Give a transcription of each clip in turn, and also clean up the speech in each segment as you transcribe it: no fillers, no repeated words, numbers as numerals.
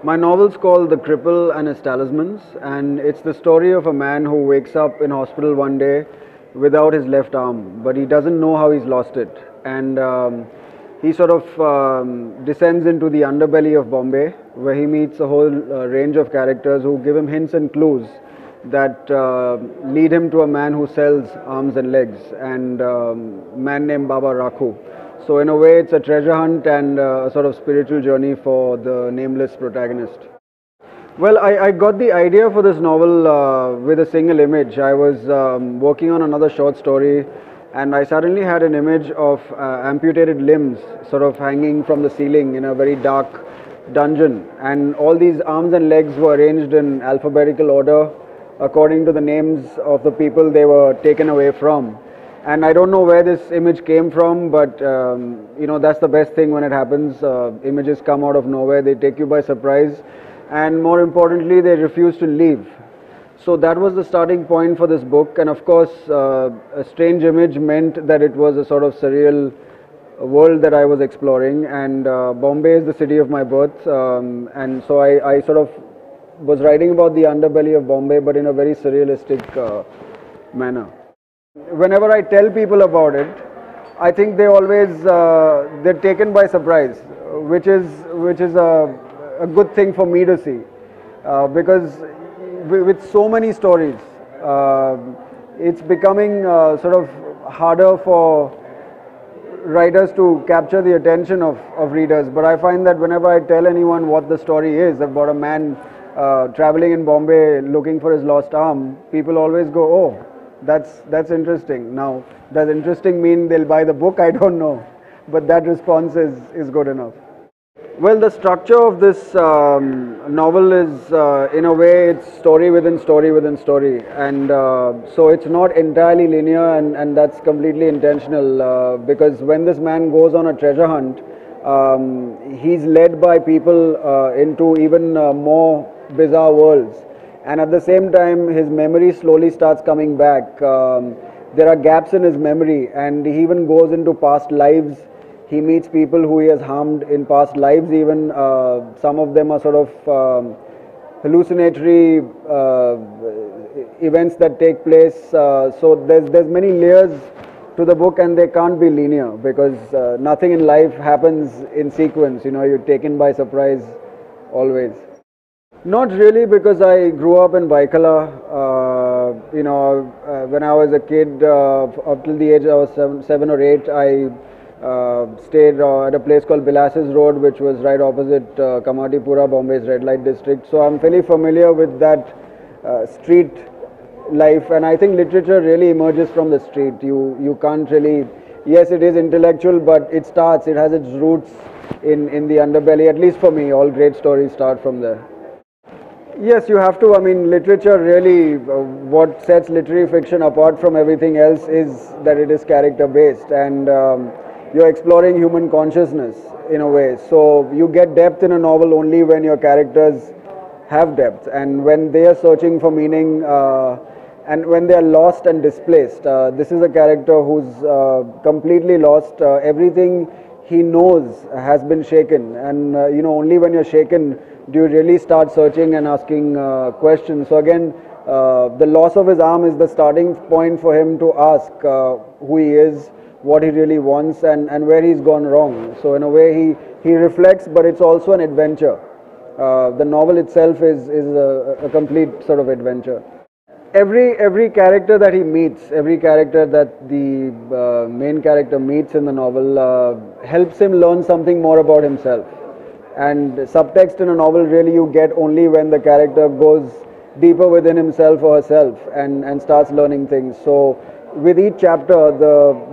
My novel's called The Cripple and His Talismans, and it's the story of a man who wakes up in hospital one day without his left arm, but he doesn't know how he's lost it. And he sort of descends into the underbelly of Bombay, where he meets a whole range of characters who give him hints and clues that lead him to a man who sells arms and legs, and a man named Baba Rakhu. So in a way, it's a treasure hunt and a sort of spiritual journey for the nameless protagonist. Well, I got the idea for this novel with a single image. I was working on another short story, and I suddenly had an image of amputated limbs sort of hanging from the ceiling in a very dark dungeon. And all these arms and legs were arranged in alphabetical order according to the names of the people they were taken away from. And I don't know where this image came from, but that's the best thing when it happens. Images come out of nowhere, they take you by surprise, and more importantly, they refuse to leave. So that was the starting point for this book, and of course, a strange image meant that it was a sort of surreal world that I was exploring, and Bombay is the city of my birth, and so I sort of was writing about the underbelly of Bombay, but in a very surrealistic manner. Whenever I tell people about it, I think they always they're taken by surprise, which is a good thing for me to see, because with so many stories, it's becoming sort of harder for writers to capture the attention of readers. But I find that whenever I tell anyone what the story is about a man traveling in Bombay looking for his lost arm, people always go, "Oh, that's interesting." Now, does interesting mean they'll buy the book? I don't know, but that response is good enough. Well, the structure of this novel is, in a way, it's story within story within story, and so it's not entirely linear, and that's completely intentional, because when this man goes on a treasure hunt, he's led by people into even more bizarre worlds. And at the same time, his memory slowly starts coming back. There are gaps in his memory, and he even goes into past lives. He meets people who he has harmed in past lives even. Some of them are sort of hallucinatory events that take place. So there's many layers to the book, and they can't be linear, because nothing in life happens in sequence. You're taken by surprise always. Not really, because I grew up in Baikala. When I was a kid, up till the age I was seven or eight, I stayed at a place called Bilas's Road, which was right opposite Kamatipura, Bombay's red light district. So I'm fairly familiar with that street life, and I think literature really emerges from the street. You can't really, yes, it is intellectual, but it has its roots in the underbelly. At least for me, all great stories start from there. Yes, you have to. I mean, literature really, what sets literary fiction apart from everything else is that it is character based, and you're exploring human consciousness in a way. So you get depth in a novel only when your characters have depth, and when they are searching for meaning, and when they are lost and displaced. This is a character who's completely lost. Everything he knows has been shaken, and only when you're shaken do you really start searching and asking questions. So again, the loss of his arm is the starting point for him to ask who he is, what he really wants, and where he's gone wrong. So in a way, he reflects, but it's also an adventure. The novel itself is a complete sort of adventure. Every character that he meets, every character that the main character meets in the novel helps him learn something more about himself. And subtext in a novel really you get only when the character goes deeper within himself or herself and starts learning things. So with each chapter,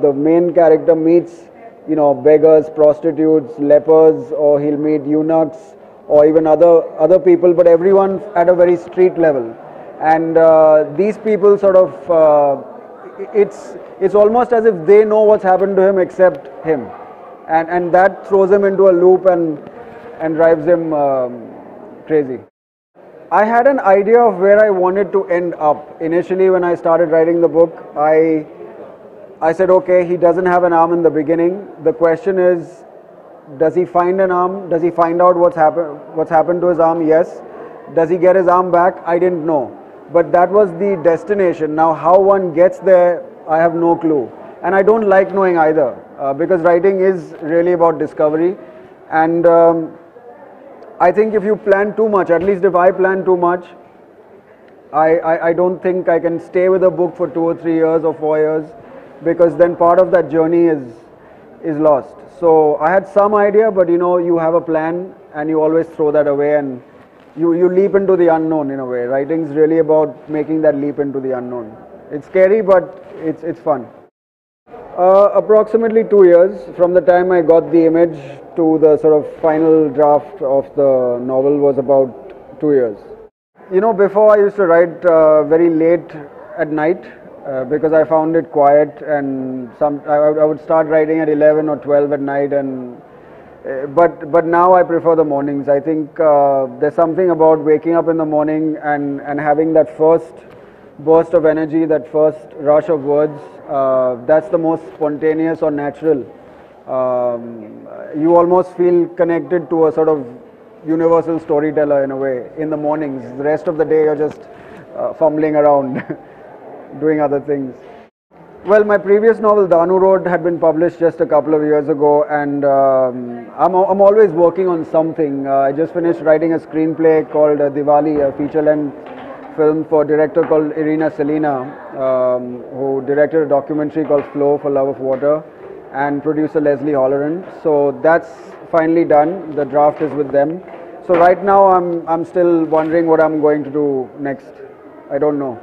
the main character meets beggars, prostitutes, lepers, or he'll meet eunuchs, or even other people, but everyone at a very street level. And these people sort of, it's almost as if they know what's happened to him except him, and that throws him into a loop and drives him crazy. I had an idea of where I wanted to end up. Initially, when I started writing the book, I said, okay, he doesn't have an arm in the beginning. The question is, Does he find an arm? Does he find out what's happened to his arm? Yes. Does he get his arm back? I didn't know. But that was the destination. Now how one gets there, I have no clue. And I don't like knowing either, because writing is really about discovery. And I think if you plan too much, at least if I plan too much, I don't think I can stay with a book for 2 or 3 years or 4 years, because then part of that journey is lost. So I had some idea, but you have a plan and you always throw that away, and you leap into the unknown in a way. Writing is really about making that leap into the unknown. It's scary, but it's fun. Approximately 2 years from the time I got the image to the sort of final draft of the novel was about 2 years. Before I used to write very late at night because I found it quiet, and I would start writing at 11 or 12 at night, and but now I prefer the mornings. I think there's something about waking up in the morning and having that first burst of energy, that first rush of words. That's the most spontaneous or natural. You almost feel connected to a sort of universal storyteller in a way in the mornings. The rest of the day you're just fumbling around doing other things. Well, my previous novel Danu Road had been published just a couple of years ago, and I'm always working on something. I just finished writing a screenplay called Diwali, a feature-length film for a director called Irina Selina, who directed a documentary called Flow for Love of Water, and producer Leslie Holleran. So that's finally done. The draft is with them. So right now I'm still wondering what I'm going to do next. I don't know.